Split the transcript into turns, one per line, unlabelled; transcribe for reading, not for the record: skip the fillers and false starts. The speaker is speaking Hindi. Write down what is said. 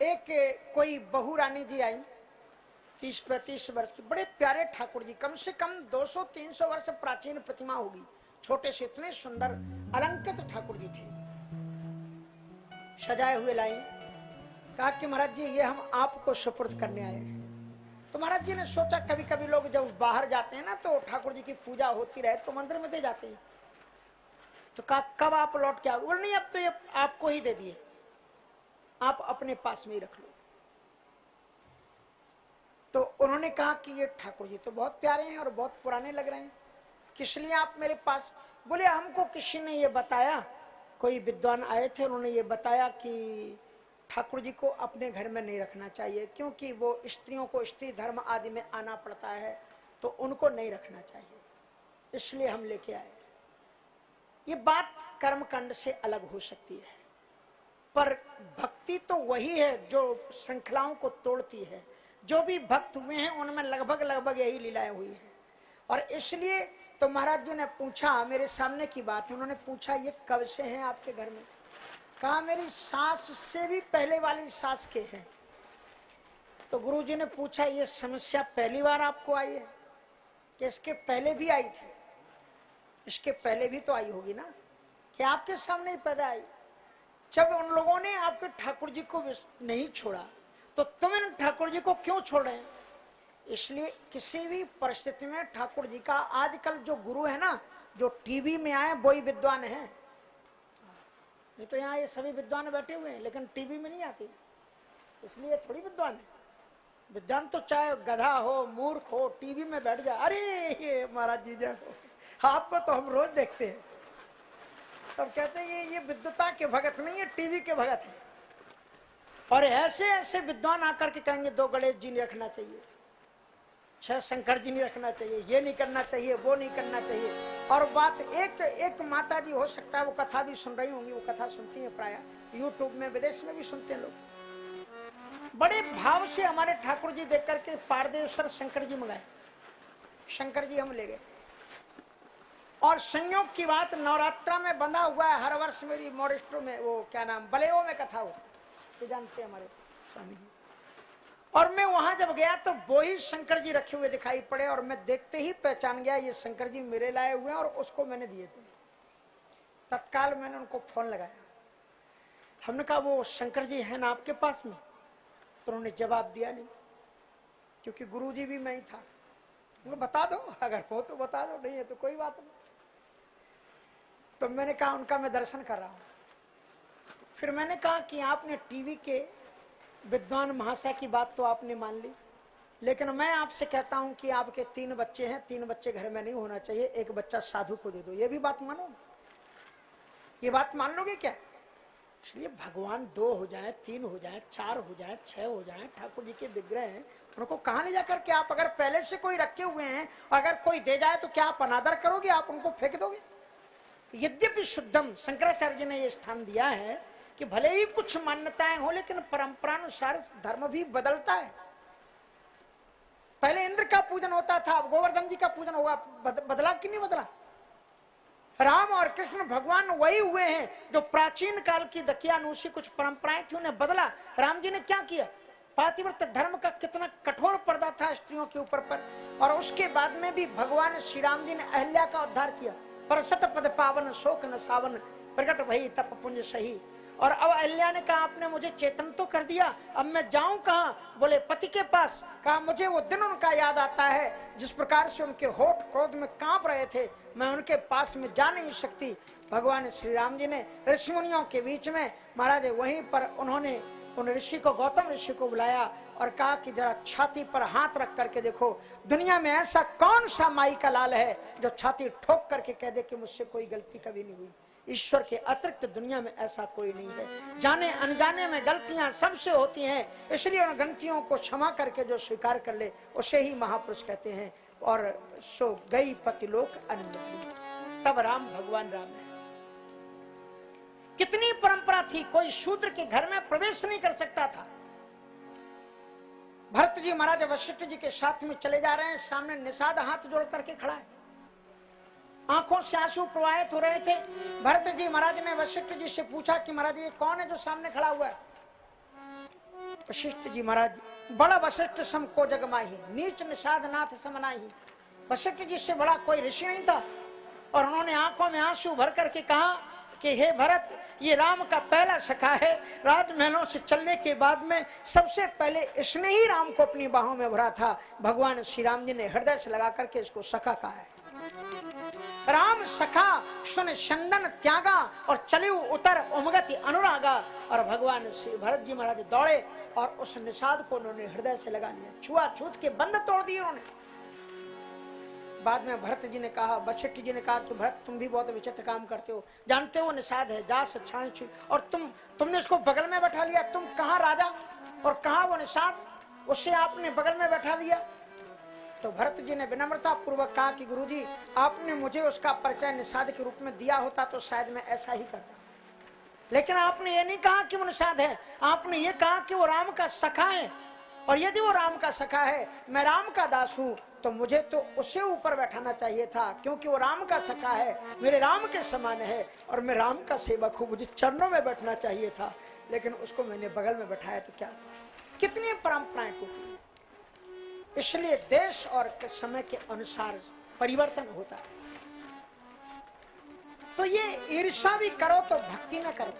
एक कोई बहू रानी जी आई, 30-35 वर्ष की, बड़े प्यारे ठाकुर जी, कम से कम 200-300 वर्ष प्राचीन प्रतिमा होगी, छोटे से इतने सुंदर अलंकृत ठाकुर जी थे, सजाए हुए लाई। कहा कि महाराज जी ये हम आपको सुपुर्द करने आए हैं। तो महाराज जी ने सोचा कभी कभी लोग जब बाहर जाते हैं ना तो ठाकुर जी की पूजा होती रहे तो मंदिर में दे जाते हैं। तो कहा कब आप लौट के आओगे? नहीं, अब तो ये आपको ही दे दिए, आप अपने पास में ही रख लो। तो उन्होंने कहा कि ये ठाकुर जी तो बहुत प्यारे हैं और बहुत पुराने लग रहे हैं, किस लिए आप मेरे पास? बोले हमको किसी ने ये बताया, कोई विद्वान आए थे, उन्होंने ये बताया कि ठाकुर जी को अपने घर में नहीं रखना चाहिए, क्योंकि वो स्त्रियों को स्त्री धर्म आदि में आना पड़ता है, तो उनको नहीं रखना चाहिए, इसलिए हम लेके आए। ये बात कर्मकांड से अलग हो सकती है, पर भक्ति तो वही है जो श्रृंखलाओं को तोड़ती है। जो भी भक्त हुए हैं उनमें लगभग यही लीलाएं हुई हैं। और इसलिए तो महाराज जी ने पूछा, मेरे सामने की बात है, उन्होंने पूछा ये कब से हैं आपके घर में? कहा मेरी सास से भी पहले वाली सास के हैं। तो गुरु जी ने पूछा ये समस्या पहली बार आपको आई है कि इसके पहले भी आई थी? इसके पहले भी तो आई होगी ना, कि आपके सामने ही पैदा आई। जब उन लोगों ने आपके ठाकुर जी को नहीं छोड़ा तो तुम इन ठाकुर जी को क्यों छोड़ रहे हैं? इसलिए किसी भी परिस्थिति में ठाकुर जी का, आजकल जो गुरु है ना, जो टीवी में आए वही विद्वान है, नहीं तो यहाँ ये सभी विद्वान बैठे हुए हैं लेकिन टीवी में नहीं आती, इसलिए थोड़ी विद्वान है। विद्वान तो चाहे गधा हो, मूर्ख हो, टीवी में बैठ जाए, अरे ये महाराज जी देखो, आपको तो हम रोज देखते हैं, तब कहते हैं ये विद्वता के भगत नहीं है, टीवी के भगत है। और ऐसे ऐसे विद्वान आकर के कहेंगे 2 गणेश जी नहीं रखना चाहिए, 6 शंकर जी नहीं रखना चाहिए, ये नहीं करना चाहिए, वो नहीं करना चाहिए। और बात एक माता जी हो सकता है वो कथा भी सुन रही होंगी, वो कथा सुनती है प्राय, यूट्यूब में, विदेश में भी सुनते हैं लोग। बड़े भाव से हमारे ठाकुर जी देख करके पारदेश्वर शंकर जी मंगाए, शंकर जी हम ले गए। और संयोग की बात, नवरात्रा में बंधा हुआ है, हर वर्ष मेरी मोरिस्टो में, वो क्या नाम, बलेओ में कथा हो, तो जानते हैं हमारे स्वामी जी। और मैं वहां जब गया तो वो ही शंकर जी रखे हुए दिखाई पड़े, और मैं देखते ही पहचान गया ये शंकर जी मेरे लाए हुए हैं और उसको मैंने दिए थे। तत्काल मैंने उनको फोन लगाया, हमने कहा वो शंकर जी है ना आपके पास में? तो उन्होंने जवाब दिया नहीं, क्योंकि गुरु जी भी मैं ही था। बता दो, अगर हो तो बता दो, नहीं है तो कोई बात नहीं। तो मैंने कहा उनका मैं दर्शन कर रहा हूं। फिर मैंने कहा कि आपने टीवी के विद्वान महाशय की बात तो आपने मान ली, लेकिन मैं आपसे कहता हूं कि आपके 3 बच्चे हैं, 3 बच्चे घर में नहीं होना चाहिए, 1 बच्चा साधु को दे दो, ये भी बात मानो? ये बात मान लोगे क्या? इसलिए भगवान 2 हो जाए, 3 हो जाए, 4 हो जाए, 6 हो जाए, ठाकुर जी के विग्रह हैं, उनको कहां ले जाकर के आप, अगर पहले से कोई रखे हुए हैं, अगर कोई दे जाए तो क्या आप अनादर करोगे? आप उनको फेंक दोगे? यद्यपि शुद्धम, शंकराचार्य जी ने यह स्थान दिया है कि भले ही कुछ मान्यताएं हो लेकिन परंपरानुसार धर्म भी बदलता है। पहले इंद्र का पूजन होता था, अब गोवर्धन जी का पूजन होगा, बदला कि नहीं बदला? राम और कृष्ण भगवान वही हुए हैं जो प्राचीन काल की दकियानूसी कुछ परंपराएं थी उन्हें बदला। राम जी ने क्या किया? पातिव्रत धर्म का कितना कठोर पर्दा था स्त्रियों के ऊपर पर, और उसके बाद में भी भगवान श्री राम जी ने अहल्या का उद्धार किया। पर सत पद पावन शोक न सावन, प्रकट भई तप पुंज सही। और अब अहल्या ने कहा आपने मुझे चेतन तो कर दिया, अब मैं जाऊं कहां? बोले पति के पास। कहा मुझे वो दिन उनका याद आता है जिस प्रकार से उनके होठ क्रोध में कांप रहे थे, मैं उनके पास में जा नहीं सकती। भगवान श्री राम जी ने ऋषि मुनियों के बीच में महाराज वहीं पर उन्होंने उन ऋषि को, गौतम ऋषि को बुलाया और कहा कि जरा छाती पर हाथ रख करके देखो, दुनिया में ऐसा कौन सा माई का लाल है जो छाती ठोक करके कह दे कि मुझसे कोई गलती कभी नहीं हुई। ईश्वर के अतिरिक्त दुनिया में ऐसा कोई नहीं है। जाने अनजाने में गलतियां सबसे होती हैं, इसलिए उन गलतियों को क्षमा करके जो स्वीकार कर ले उसे ही महापुरुष कहते हैं। और सो गई पतिलोक आनंद। तब राम भगवान राम है। कितनी परंपरा थी, कोई शूद्र के घर में प्रवेश नहीं कर सकता था। भरत जी महाराज वशिष्ठ जी के साथ में चले जा रहे हैं, सामने निषाद हाथ जोड़ करके खड़ा है, आंखों से आंसू प्रवाहित हो रहे थे। भरत जी महाराज ने वशिष्ठ जी से पूछा कि महाराज ये कौन है जो सामने खड़ा हुआ है? वशिष्ठ जी महाराज, बड़ा वशिष्ठ सम को जग माही, नीच निषाद नाथ समनाही। वशिष्ठ जी से बड़ा कोई ऋषि नहीं था। और उन्होंने आंखों में आंसू भर करके कहा कि हे भरत, ये राम का पहला सखा है। राजमहलों से चलने के बाद में सबसे पहले इसने ही राम को अपनी बाहों में भरा था। भगवान श्री राम जी ने हृदय से लगा करके इसको सखा कहा है। राम सखा सुन चंदन त्यागा और चले उतर उमगति अनुरागा। और भगवान श्री भरत जी महाराज दौड़े और उस निषाद को उन्होंने हृदय से लगा लिया, छुआछूत के बंद तोड़ दिए उन्होंने। बाद में भरत जी ने कहा, वशिष्ठ जी ने कहा कि भरत तुम भी बहुत विचित्र काम करते हो, जानते हो निषाद है जास छाछ, और तुमने उसको बगल में बैठा लिया। तुम कहाँ राजा और कहाँ वो निषाद, उससे आपने बगल में बैठा लिया। तो भरत जी ने विनम्रता पूर्वक कहा कि गुरुजी, आपने मुझे उसका परिचय निषाद के रूप में दिया होता तो शायद मैं ऐसा ही करता, लेकिन आपने ये नहीं कहा कि वो निषाद है, आपने ये कहा कि वो राम का सखा है। और यदि वो राम का सखा है, मैं राम का दास हूं, तो मुझे तो उससे ऊपर बैठाना चाहिए था, क्योंकि वो राम का सखा है, मेरे राम के समान है और मैं राम का सेवक हूं, मुझे चरणों में बैठना चाहिए था, लेकिन उसको मैंने बगल में बैठाया तो क्या। कितनी परंपराएं टूटी। इसलिए देश और समय के अनुसार परिवर्तन होता है। तो ये ईर्ष्या भी करो तो भक्ति न करो।